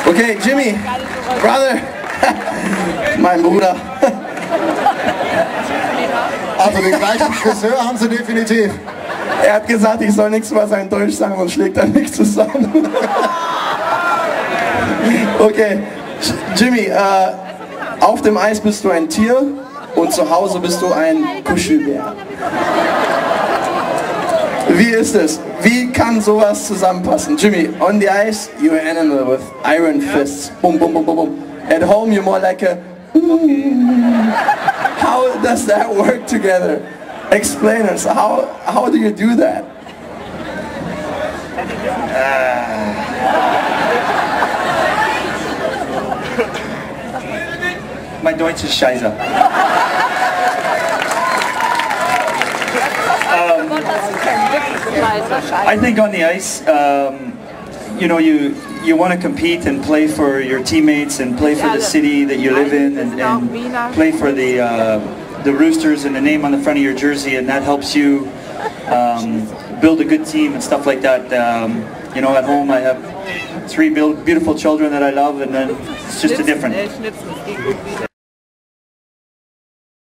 Okay, Jimmy, brother, mein Bruder. Also den gleichen Friseur haben sie definitiv. Er hat gesagt, ich soll nichts über sein Deutsch sagen, sonst schlägt er mich zusammen. Okay, Jimmy, auf dem Eis bist du ein Tier und zu Hause bist du ein Kuschelbär. Wie ist es? Wie kann sowas zusammenpassen? Jimmy, on the ice, you're an animal with iron fists. Boom, boom, boom, boom, boom. At home, you're more like a... How does that work together? Explain us. How do you do that? Mein Deutsch ist scheiße. I think on the ice, you know, you want to compete and play for your teammates and play for the city that you live in and play for the Roosters and the name on the front of your jersey, and that helps you build a good team and stuff like that. You know, at home I have 3 beautiful children that I love, and then it's just a different.